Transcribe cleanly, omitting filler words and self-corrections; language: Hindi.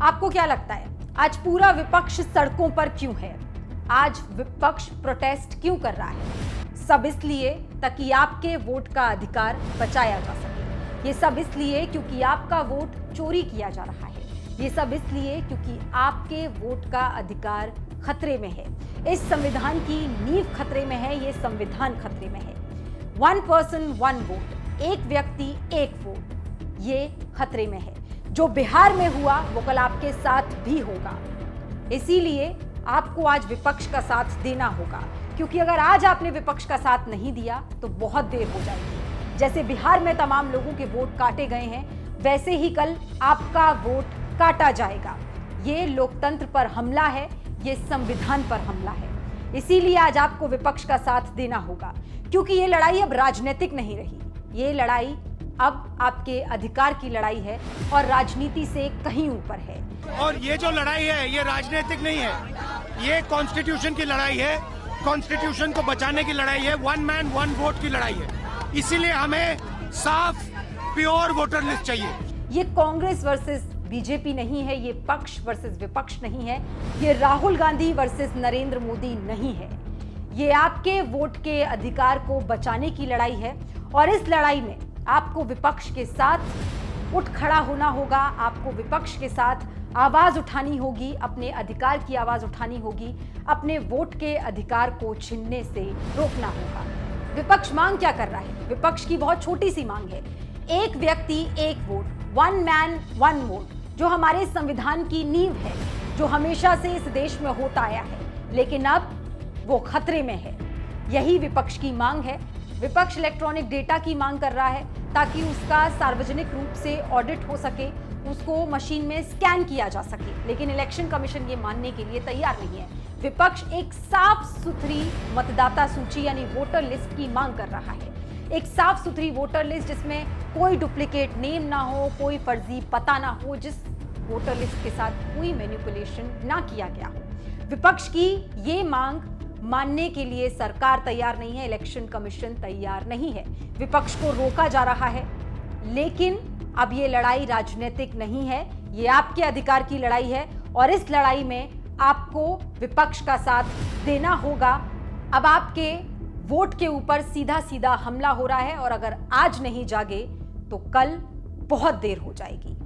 आपको क्या लगता है आज पूरा विपक्ष सड़कों पर क्यों है? आज विपक्ष प्रोटेस्ट क्यों कर रहा है? सब इसलिए ताकि आपके वोट का अधिकार बचाया जा सके। ये सब इसलिए क्योंकि आपका वोट चोरी किया जा रहा है। ये सब इसलिए क्योंकि आपके वोट का अधिकार खतरे में है। इस संविधान की नींव खतरे में है। ये संविधान खतरे में है। 1 पर्सन 1 वोट, एक व्यक्ति एक वोट, ये खतरे में है। जो बिहार में हुआ वो कल आपके साथ भी होगा। इसीलिए आपको आज विपक्ष का साथ देना होगा, क्योंकि अगर आज आपने विपक्ष का साथ नहीं दिया तो बहुत देर हो जाएगी। जैसे बिहार में तमाम लोगों के वोट काटे गए हैं, वैसे ही कल आपका वोट काटा जाएगा। ये लोकतंत्र पर हमला है, ये संविधान पर हमला है। इसीलिए आज आपको विपक्ष का साथ देना होगा, क्योंकि ये लड़ाई अब राजनीतिक नहीं रही। ये लड़ाई अब आपके अधिकार की लड़ाई है और राजनीति से कहीं ऊपर है। और ये जो लड़ाई है ये राजनीतिक नहीं है, ये कॉन्स्टिट्यूशन की लड़ाई है। कॉन्स्टिट्यूशन को बचाने की लड़ाई है। 1 मैन 1 वोट की लड़ाई है। इसीलिए हमें साफ प्योर वोटर लिस्ट चाहिए। ये कांग्रेस वर्सेस बीजेपी नहीं है, ये पक्ष वर्सेस विपक्ष नहीं है, ये राहुल गांधी वर्सेस नरेंद्र मोदी नहीं है। ये आपके वोट के अधिकार को बचाने की लड़ाई है और इस लड़ाई में आपको विपक्ष के साथ उठ खड़ा होना होगा। आपको विपक्ष के साथ आवाज उठानी होगी, अपने अधिकार की आवाज उठानी होगी, अपने वोट के अधिकार को छीनने से रोकना होगा। विपक्ष मांग क्या कर रहा है? विपक्ष की बहुत छोटी सी मांग है, एक व्यक्ति एक वोट, 1 मैन 1 वोट, जो हमारे संविधान की नींव है, जो हमेशा से इस देश में होता आया है, लेकिन अब वो खतरे में है। यही विपक्ष की मांग है। विपक्ष इलेक्ट्रॉनिक डेटा की मांग कर रहा है ताकि उसका सार्वजनिक रूप से ऑडिट हो सके, उसको मशीन में स्कैन किया जा सके, लेकिन इलेक्शन कमीशन ये मानने के लिए तैयार नहीं है। विपक्ष एक साफ सुथरी मतदाता सूची यानी वोटर लिस्ट की मांग कर रहा है। एक साफ सुथरी वोटर लिस्ट जिसमें कोई डुप्लीकेट नेम ना हो, कोई फर्जी पता ना हो, जिस वोटर लिस्ट के साथ कोई मैनिपुलेशन ना किया गया हो। विपक्ष की ये मांग मानने के लिए सरकार तैयार नहीं है, इलेक्शन कमीशन तैयार नहीं है। विपक्ष को रोका जा रहा है, लेकिन अब ये लड़ाई राजनीतिक नहीं है, ये आपके अधिकार की लड़ाई है और इस लड़ाई में आपको विपक्ष का साथ देना होगा। अब आपके वोट के ऊपर सीधा सीधा हमला हो रहा है और अगर आज नहीं जागे तो कल बहुत देर हो जाएगी।